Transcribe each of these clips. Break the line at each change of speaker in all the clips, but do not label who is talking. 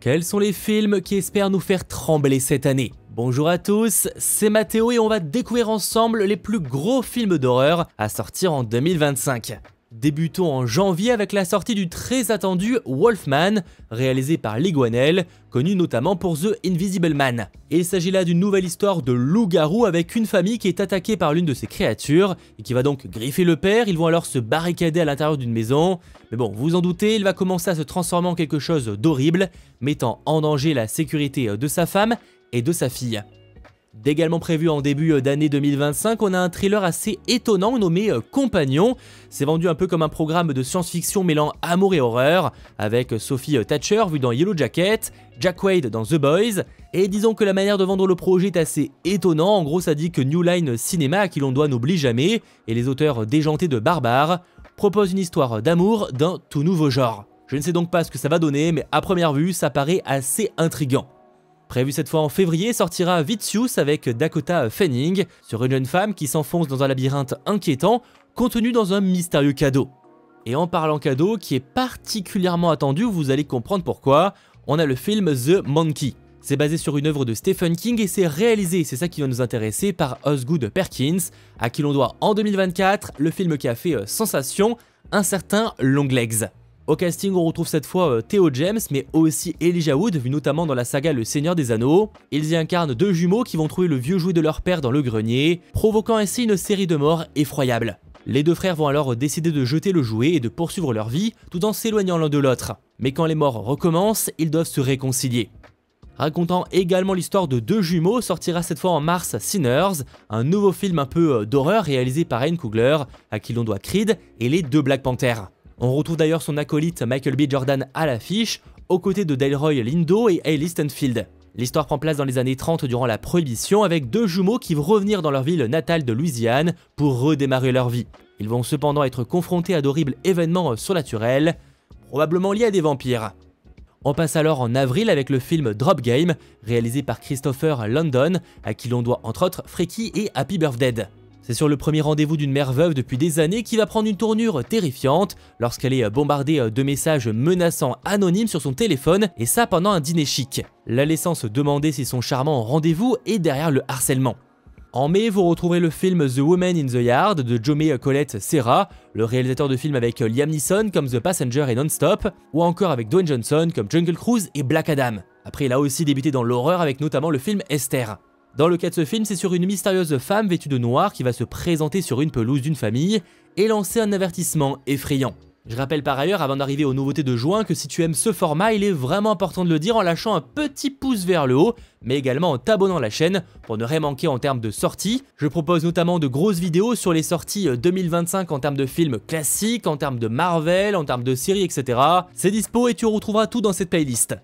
Quels sont les films qui espèrent nous faire trembler cette année? Bonjour à tous, c'est Mathéo et on va découvrir ensemble les plus gros films d'horreur à sortir en 2025. Débutons en janvier avec la sortie du très attendu Wolfman, réalisé par Lee Gwanell, connu notamment pour The Invisible Man. Et il s'agit là d'une nouvelle histoire de loup-garou avec une famille qui est attaquée par l'une de ces créatures et qui va donc griffer le père. Ils vont alors se barricader à l'intérieur d'une maison. Mais bon, vous en doutez, il va commencer à se transformer en quelque chose d'horrible, mettant en danger la sécurité de sa femme et de sa fille. D'également prévu en début d'année 2025, on a un thriller assez étonnant nommé Compagnon. C'est vendu un peu comme un programme de science-fiction mêlant amour et horreur, avec Sophie Thatcher vue dans Yellow Jacket, Jack Wade dans The Boys, et disons que la manière de vendre le projet est assez étonnant. En gros, ça dit que New Line Cinema, à qui l'on doit n'oublie jamais, et les auteurs déjantés de Barbare, proposent une histoire d'amour d'un tout nouveau genre. Je ne sais donc pas ce que ça va donner, mais à première vue, ça paraît assez intriguant. Prévu cette fois en février, sortira Vicious avec Dakota Fanning sur une jeune femme qui s'enfonce dans un labyrinthe inquiétant contenu dans un mystérieux cadeau. Et en parlant cadeau qui est particulièrement attendu, vous allez comprendre pourquoi, on a le film The Monkey. C'est basé sur une œuvre de Stephen King et c'est réalisé, c'est ça qui va nous intéresser, par Osgood Perkins, à qui l'on doit en 2024 le film qui a fait sensation, un certain Longlegs. Au casting, on retrouve cette fois Theo James, mais aussi Elijah Wood, vu notamment dans la saga Le Seigneur des Anneaux. Ils y incarnent deux jumeaux qui vont trouver le vieux jouet de leur père dans le grenier, provoquant ainsi une série de morts effroyables. Les deux frères vont alors décider de jeter le jouet et de poursuivre leur vie, tout en s'éloignant l'un de l'autre. Mais quand les morts recommencent, ils doivent se réconcilier. Racontant également l'histoire de deux jumeaux, sortira cette fois en mars Sinners, un nouveau film un peu d'horreur réalisé par Ryan Coogler, à qui l'on doit Creed et les deux Black Panthers. On retrouve d'ailleurs son acolyte Michael B. Jordan à l'affiche, aux côtés de Delroy Lindo et Hailey Steinfeld. L'histoire prend place dans les années 30 durant la Prohibition, avec deux jumeaux qui vont revenir dans leur ville natale de Louisiane pour redémarrer leur vie. Ils vont cependant être confrontés à d'horribles événements surnaturels, probablement liés à des vampires. On passe alors en avril avec le film Drop Game, réalisé par Christopher Landon, à qui l'on doit entre autres Freaky et Happy Birthday. C'est sur le premier rendez-vous d'une mère veuve depuis des années qui va prendre une tournure terrifiante lorsqu'elle est bombardée de messages menaçants anonymes sur son téléphone, et ça pendant un dîner chic, la laissant se demander si son charmant rendez-vous est derrière le harcèlement. En mai, vous retrouverez le film The Woman in the Yard de Jaume Colette Serra, le réalisateur de films avec Liam Neeson comme The Passenger et Non-Stop, ou encore avec Dwayne Johnson comme Jungle Cruise et Black Adam. Après, il a aussi débuté dans l'horreur avec notamment le film Esther. Dans le cas de ce film, c'est sur une mystérieuse femme vêtue de noir qui va se présenter sur une pelouse d'une famille et lancer un avertissement effrayant. Je rappelle par ailleurs, avant d'arriver aux nouveautés de juin, que si tu aimes ce format, il est vraiment important de le dire en lâchant un petit pouce vers le haut, mais également en t'abonnant à la chaîne pour ne rien manquer en termes de sorties. Je propose notamment de grosses vidéos sur les sorties 2025 en termes de films classiques, en termes de Marvel, en termes de séries, etc. C'est dispo et tu retrouveras tout dans cette playlist.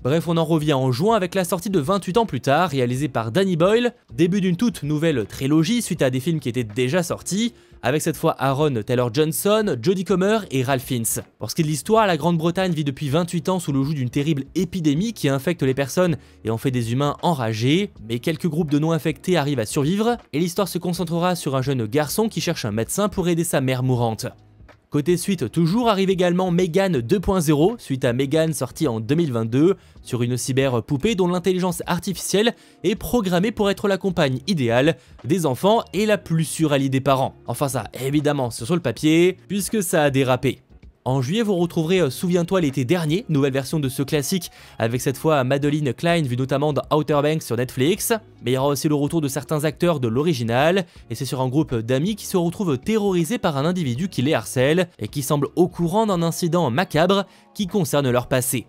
Bref, on en revient en juin avec la sortie de 28 ans plus tard, réalisée par Danny Boyle, début d'une toute nouvelle trilogie suite à des films qui étaient déjà sortis, avec cette fois Aaron Taylor-Johnson, Jodie Comer et Ralph Fiennes. Pour ce qui est de l'histoire, la Grande-Bretagne vit depuis 28 ans sous le joug d'une terrible épidémie qui infecte les personnes et en fait des humains enragés, mais quelques groupes de non-infectés arrivent à survivre, et l'histoire se concentrera sur un jeune garçon qui cherche un médecin pour aider sa mère mourante. Côté suite toujours, arrive également Megan 2.0, suite à Megan sortie en 2022, sur une cyber-poupée dont l'intelligence artificielle est programmée pour être la compagne idéale des enfants et la plus sûre alliée des parents. Enfin ça, évidemment, c'est sur le papier, puisque ça a dérapé. En juillet, vous retrouverez Souviens-toi l'été dernier, nouvelle version de ce classique, avec cette fois Madeline Klein, vue notamment dans Outer Banks sur Netflix. Mais il y aura aussi le retour de certains acteurs de l'original, et c'est sur un groupe d'amis qui se retrouvent terrorisés par un individu qui les harcèle, et qui semble au courant d'un incident macabre qui concerne leur passé.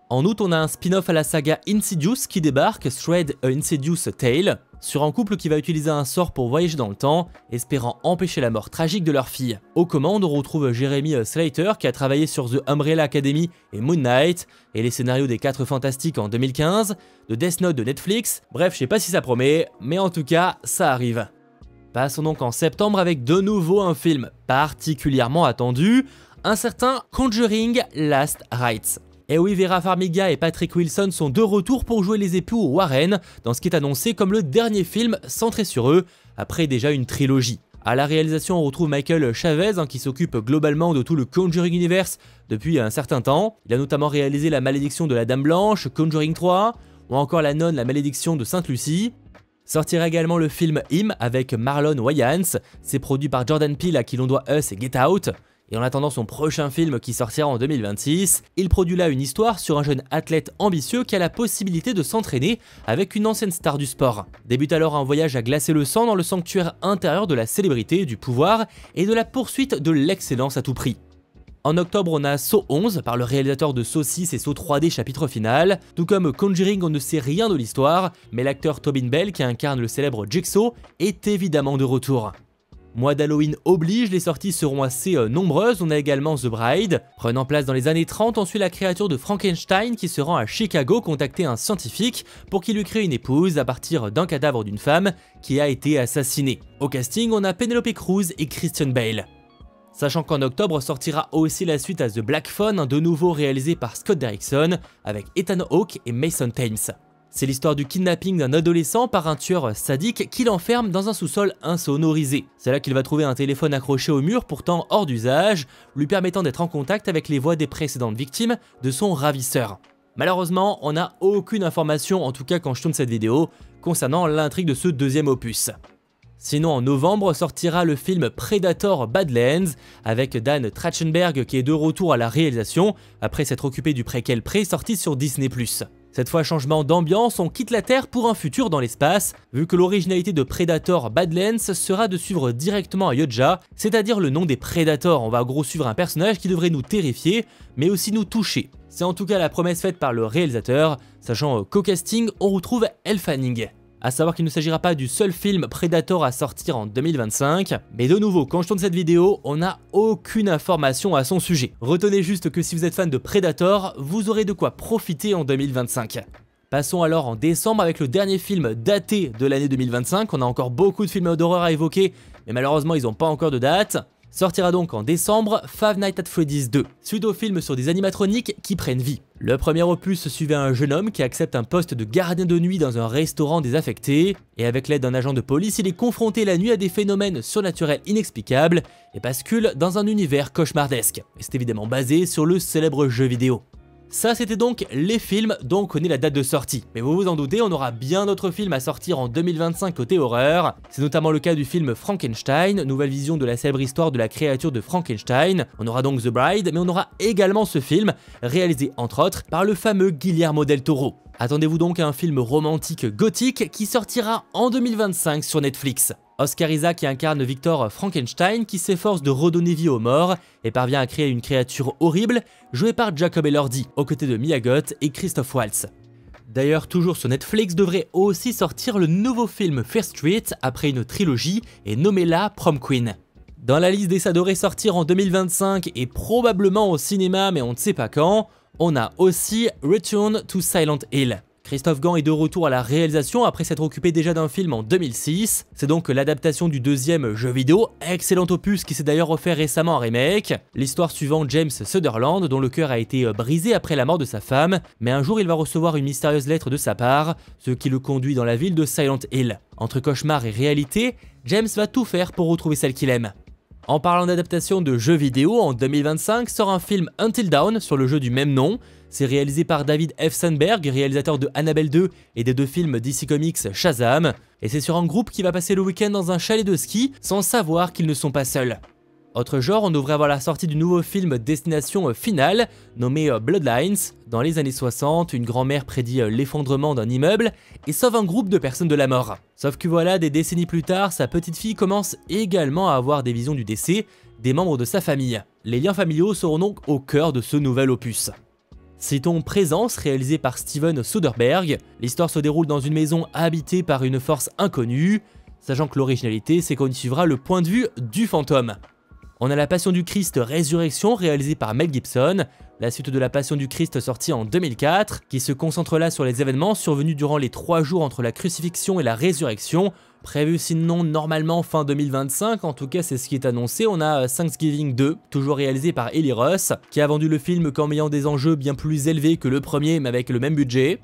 En août, on a un spin-off à la saga Insidious qui débarque, Thread a Insidious Tale, sur un couple qui va utiliser un sort pour voyager dans le temps, espérant empêcher la mort tragique de leur fille. Aux commandes, on retrouve Jeremy Slater qui a travaillé sur The Umbrella Academy et Moon Knight, et les scénarios des 4 Fantastiques en 2015, de Death Note de Netflix. Bref, je sais pas si ça promet, mais en tout cas, ça arrive. Passons donc en septembre avec de nouveau un film particulièrement attendu, un certain Conjuring Last Rites. Et oui, Vera Farmiga et Patrick Wilson sont de retour pour jouer les époux Warren dans ce qui est annoncé comme le dernier film centré sur eux, après déjà une trilogie. À la réalisation, on retrouve Michael Chavez qui s'occupe globalement de tout le Conjuring Universe depuis un certain temps. Il a notamment réalisé La Malédiction de la Dame Blanche, Conjuring 3, ou encore La Nonne, La Malédiction de Sainte Lucie. Sortira également le film Him avec Marlon Wayans, c'est produit par Jordan Peele à qui l'on doit Us et Get Out. Et en attendant son prochain film qui sortira en 2026, il produit là une histoire sur un jeune athlète ambitieux qui a la possibilité de s'entraîner avec une ancienne star du sport. Débute alors un voyage à glacer le sang dans le sanctuaire intérieur de la célébrité, du pouvoir et de la poursuite de l'excellence à tout prix. En octobre, on a Saw 11 par le réalisateur de Saw 6 et Saw 3D chapitre final. Tout comme Conjuring, on ne sait rien de l'histoire, mais l'acteur Tobin Bell qui incarne le célèbre Jigsaw est évidemment de retour. Mois d'Halloween oblige, les sorties seront assez nombreuses. On a également The Bride. Prenant place dans les années 30, on suit la créature de Frankenstein qui se rend à Chicago contacter un scientifique pour qu'il lui crée une épouse à partir d'un cadavre d'une femme qui a été assassinée. Au casting, on a Penelope Cruz et Christian Bale. Sachant qu'en octobre sortira aussi la suite à The Black Phone, de nouveau réalisé par Scott Derrickson avec Ethan Hawke et Mason Thames. C'est l'histoire du kidnapping d'un adolescent par un tueur sadique qui l'enferme dans un sous-sol insonorisé. C'est là qu'il va trouver un téléphone accroché au mur pourtant hors d'usage, lui permettant d'être en contact avec les voix des précédentes victimes de son ravisseur. Malheureusement, on n'a aucune information, en tout cas quand je tourne cette vidéo, concernant l'intrigue de ce deuxième opus. Sinon, en novembre sortira le film Predator Badlands avec Dan Trachtenberg qui est de retour à la réalisation après s'être occupé du préquel sorti sur Disney+. Cette fois, changement d'ambiance, on quitte la Terre pour un futur dans l'espace, vu que l'originalité de Predator Badlands sera de suivre directement Ayodhya, c'est-à-dire le nom des Predators. On va en gros suivre un personnage qui devrait nous terrifier, mais aussi nous toucher. C'est en tout cas la promesse faite par le réalisateur, sachant qu'au casting, on retrouve Elle Fanning. A savoir qu'il ne s'agira pas du seul film Predator à sortir en 2025, mais de nouveau, quand je tourne cette vidéo, on n'a aucune information à son sujet. Retenez juste que si vous êtes fan de Predator, vous aurez de quoi profiter en 2025. Passons alors en décembre avec le dernier film daté de l'année 2025, on a encore beaucoup de films d'horreur à évoquer, mais malheureusement ils n'ont pas encore de date. Sortira donc en décembre Five Nights at Freddy's 2, suite au film sur des animatroniques qui prennent vie. Le premier opus suivait un jeune homme qui accepte un poste de gardien de nuit dans un restaurant désaffecté, et avec l'aide d'un agent de police, il est confronté la nuit à des phénomènes surnaturels inexplicables et bascule dans un univers cauchemardesque. Et c'est évidemment basé sur le célèbre jeu vidéo. Ça c'était donc les films dont on connaît la date de sortie. Mais vous vous en doutez, on aura bien d'autres films à sortir en 2025 côté horreur. C'est notamment le cas du film Frankenstein, nouvelle vision de la célèbre histoire de la créature de Frankenstein. On aura donc The Bride, mais on aura également ce film, réalisé entre autres par le fameux Guillermo del Toro. Attendez-vous donc à un film romantique gothique qui sortira en 2025 sur Netflix. Oscar Isaac qui incarne Victor Frankenstein qui s'efforce de redonner vie aux morts et parvient à créer une créature horrible jouée par Jacob Elordi aux côtés de Mia Goth et Christoph Waltz. D'ailleurs, toujours sur Netflix devrait aussi sortir le nouveau film Fear Street après une trilogie et nommé-la Prom Queen. Dans la liste des ça devrait sortir en 2025 et probablement au cinéma mais on ne sait pas quand, on a aussi Return to Silent Hill. Christophe Gans est de retour à la réalisation après s'être occupé déjà d'un film en 2006. C'est donc l'adaptation du deuxième jeu vidéo, excellent opus qui s'est d'ailleurs offert récemment un remake. L'histoire suivant James Sutherland dont le cœur a été brisé après la mort de sa femme, mais un jour il va recevoir une mystérieuse lettre de sa part, ce qui le conduit dans la ville de Silent Hill. Entre cauchemar et réalité, James va tout faire pour retrouver celle qu'il aime. En parlant d'adaptation de jeux vidéo, en 2025 sort un film Until Dawn sur le jeu du même nom. C'est réalisé par David F. Sandberg, réalisateur de Annabelle 2 et des deux films DC Comics Shazam. Et c'est sur un groupe qui va passer le week-end dans un chalet de ski sans savoir qu'ils ne sont pas seuls. Autre genre, on devrait avoir la sortie du nouveau film Destination Finale, nommé Bloodlines. Dans les années 60, une grand-mère prédit l'effondrement d'un immeuble et sauve un groupe de personnes de la mort. Sauf que voilà, des décennies plus tard, sa petite fille commence également à avoir des visions du décès des membres de sa famille. Les liens familiaux seront donc au cœur de ce nouvel opus. Citons Présence, réalisé par Steven Soderbergh. L'histoire se déroule dans une maison habitée par une force inconnue, sachant que l'originalité c'est qu'on y suivra le point de vue du fantôme. On a La Passion du Christ Résurrection, réalisée par Mel Gibson, la suite de La Passion du Christ sortie en 2004, qui se concentre là sur les événements survenus durant les 3 jours entre la crucifixion et la résurrection, prévu sinon normalement fin 2025, en tout cas c'est ce qui est annoncé. On a Thanksgiving 2, toujours réalisé par Eli Roth, qui a vendu le film comme ayant des enjeux bien plus élevés que le premier mais avec le même budget.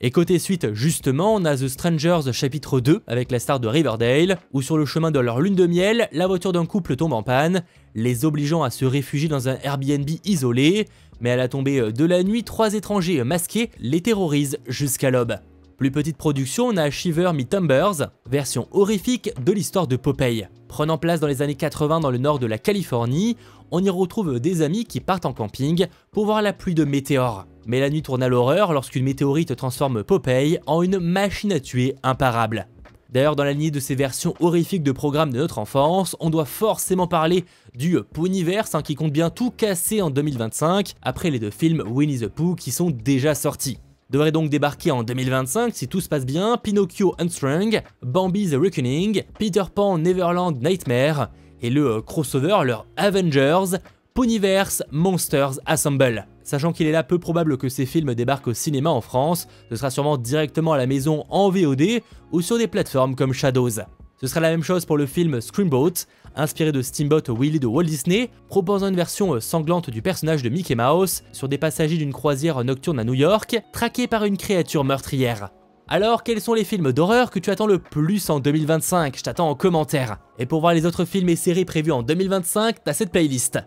Et côté suite, justement, on a The Strangers chapitre 2 avec la star de Riverdale, où sur le chemin de leur lune de miel, la voiture d'un couple tombe en panne, les obligeant à se réfugier dans un Airbnb isolé, mais à la tombée de la nuit, 3 étrangers masqués les terrorisent jusqu'à l'aube. Plus petite production, on a Shiver Me Timbers, version horrifique de l'histoire de Popeye. Prenant place dans les années 80 dans le nord de la Californie, on y retrouve des amis qui partent en camping pour voir la pluie de météores. Mais la nuit tourne à l'horreur lorsqu'une météorite transforme Popeye en une machine à tuer imparable. D'ailleurs, dans la lignée de ces versions horrifiques de programmes de notre enfance, on doit forcément parler du Ponyverse qui compte bien tout casser en 2025, après les 2 films Winnie the Pooh qui sont déjà sortis. Devrait donc débarquer en 2025 si tout se passe bien Pinocchio Unstrung, Bambi The Reckoning, Peter Pan Neverland Nightmare et le crossover, leur Avengers, Ponyverse Monsters Assemble. Sachant qu'il est là peu probable que ces films débarquent au cinéma en France, ce sera sûrement directement à la maison en VOD ou sur des plateformes comme Shadows. Ce sera la même chose pour le film Screamboat, inspiré de Steamboat Willie de Walt Disney, proposant une version sanglante du personnage de Mickey Mouse sur des passagers d'une croisière nocturne à New York, traqués par une créature meurtrière. Alors, quels sont les films d'horreur que tu attends le plus en 2025? Je t'attends en commentaire. Et pour voir les autres films et séries prévus en 2025, t'as cette playlist.